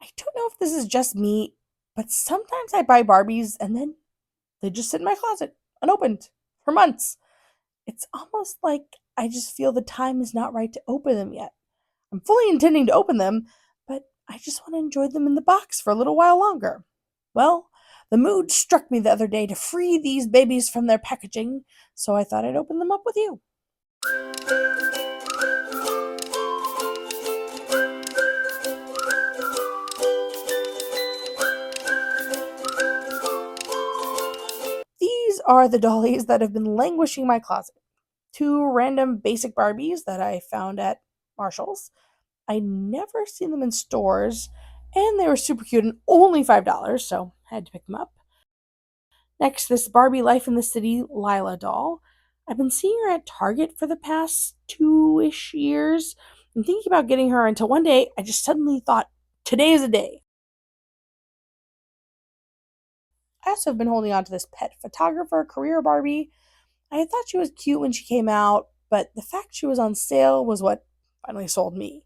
I don't know if this is just me, but sometimes I buy Barbies and then they just sit in my closet, unopened, for months. It's almost like I just feel the time is not right to open them yet. I'm fully intending to open them, but I just want to enjoy them in the box for a little while longer. Well, the mood struck me the other day to free these babies from their packaging, so I thought I'd open them up with you. These are the dollies that have been languishing in my closet. Two random basic Barbies that I found at Marshall's. I never seen them in stores, and they were super cute and only $5, so I had to pick them up. Next, this Barbie Life in the City Lila doll. I've been seeing her at Target for the past 2-ish years. I'm thinking about getting her until one day I just suddenly thought, today is a day. I also have been holding on to this pet photographer career Barbie. I thought she was cute when she came out, but the fact she was on sale was what finally sold me.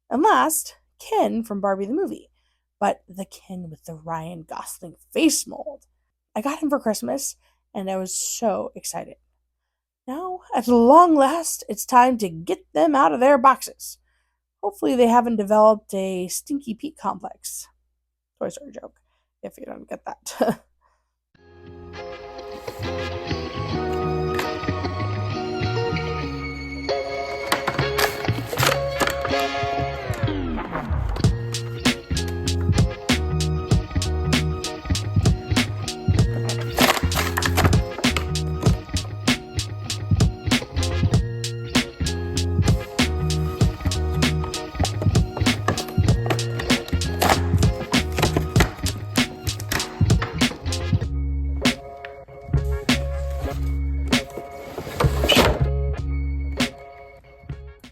And last, Ken from Barbie the movie, but the Ken with the Ryan Gosling face mold. I got him for Christmas, and I was so excited. Now, at long last, it's time to get them out of their boxes. Hopefully, they haven't developed a Stinky Pete complex. Toy Story joke, if you don't get that.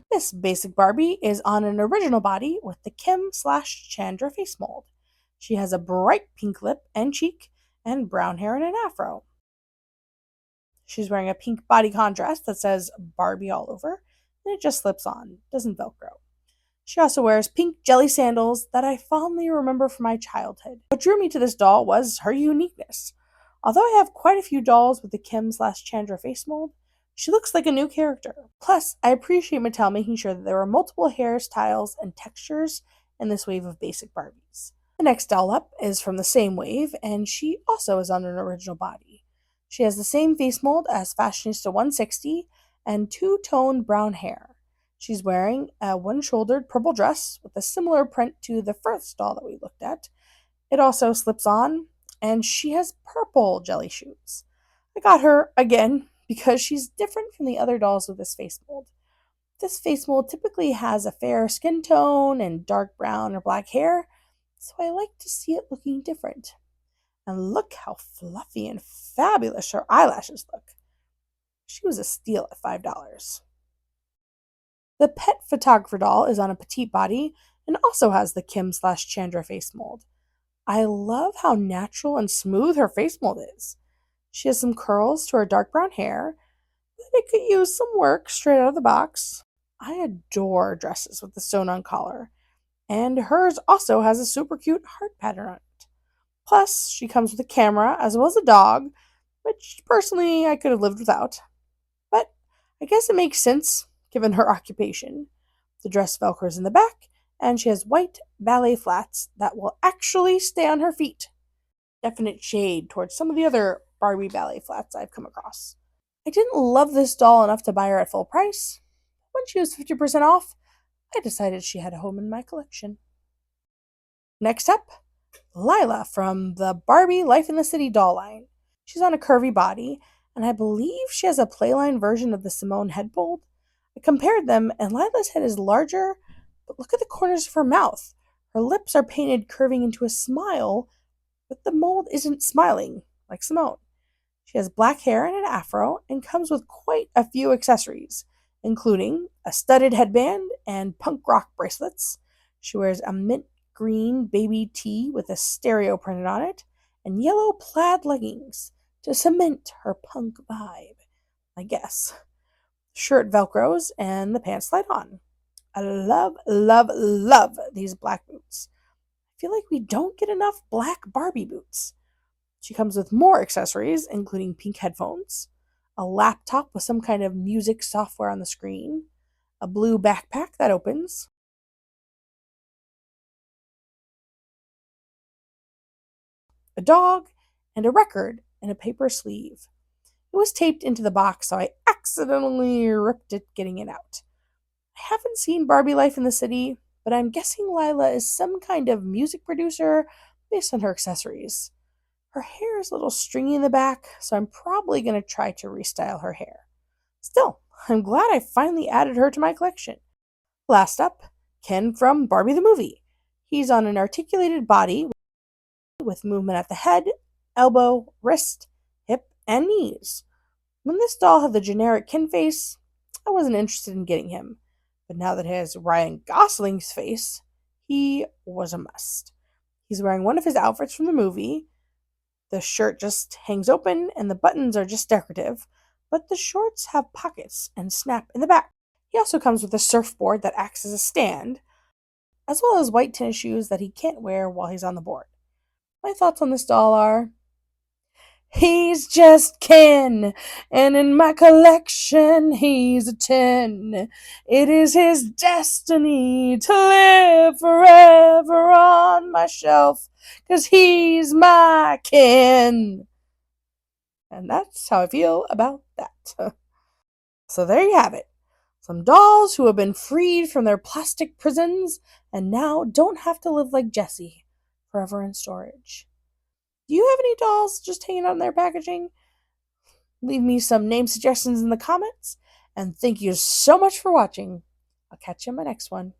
This basic Barbie is on an original body with the Kim/Chandra face mold. She has a bright pink lip and cheek and brown hair and an afro. She's wearing a pink bodycon dress that says Barbie all over, and it just slips on, doesn't Velcro. She also wears pink jelly sandals that I fondly remember from my childhood. What drew me to this doll was her uniqueness. Although I have quite a few dolls with the Kim/Chandra face mold, she looks like a new character. Plus, I appreciate Mattel making sure that there are multiple hairstyles and textures in this wave of basic Barbies. The next doll up is from the same wave, and she also is on an original body. She has the same face mold as Fashionista 160 and two-tone brown hair. She's wearing a one-shouldered purple dress with a similar print to the first doll that we looked at. It also slips on, and she has purple jelly shoes. I got her, again, because she's different from the other dolls with this face mold. This face mold typically has a fair skin tone and dark brown or black hair, so I like to see it looking different. And look how fluffy and fabulous her eyelashes look. She was a steal at $5. The pet photographer doll is on a petite body and also has the Kim/Chandra face mold. I love how natural and smooth her face mold is. She has some curls to her dark brown hair, but it could use some work straight out of the box. I adore dresses with the sewn-on collar, and hers also has a super cute heart pattern on it. Plus, she comes with a camera as well as a dog, which personally I could have lived without. But I guess it makes sense given her occupation. The dress velcros in the back, and she has white ballet flats that will actually stay on her feet. Definite shade towards some of the other Barbie ballet flats I've come across. I didn't love this doll enough to buy her at full price. When she was 50% off, I decided she had a home in my collection. Next up, Lila from the Barbie Life in the City doll line. She's on a curvy body, and I believe she has a playline version of the Simone head mold. I compared them, and Lila's head is larger, but look at the corners of her mouth. Her lips are painted curving into a smile, but the mold isn't smiling, like Simone. She has black hair and an afro, and comes with quite a few accessories, including a studded headband and punk rock bracelets. She wears a mint green baby tee with a stereo printed on it, and yellow plaid leggings to cement her punk vibe, I guess. Shirt velcros and the pants slide on. I love, love, love these black boots. feel like we don't get enough black Barbie boots. She comes with more accessories, including pink headphones, a laptop with some kind of music software on the screen, a blue backpack that opens, a dog, and a record in a paper sleeve. It was taped into the box, so I accidentally ripped it getting it out. I haven't seen Barbie Life in the City, but I'm guessing Lila is some kind of music producer based on her accessories. Her hair is a little stringy in the back, so I'm probably going to try to restyle her hair. Still, I'm glad I finally added her to my collection. Last up, Ken from Barbie the Movie. He's on an articulated body with movement at the head, elbow, wrist, hip, and knees. When this doll had the generic Ken face, I wasn't interested in getting him. But now that it has Ryan Gosling's face, he was a must. He's wearing one of his outfits from the movie. The shirt just hangs open and the buttons are just decorative, but the shorts have pockets and snap in the back. He also comes with a surfboard that acts as a stand, as well as white tennis shoes that he can't wear while he's on the board. My thoughts on this doll are he's just Ken, and in my collection he's a 10. It is his destiny to live forever on my shelf, 'cause he's my Ken. And that's how I feel about that. So there you have it. Some dolls who have been freed from their plastic prisons and now don't have to live like Jessie forever in storage. Do you have any dolls just hanging out in their packaging? Leave me some name suggestions in the comments. And thank you so much for watching. I'll catch you in my next one.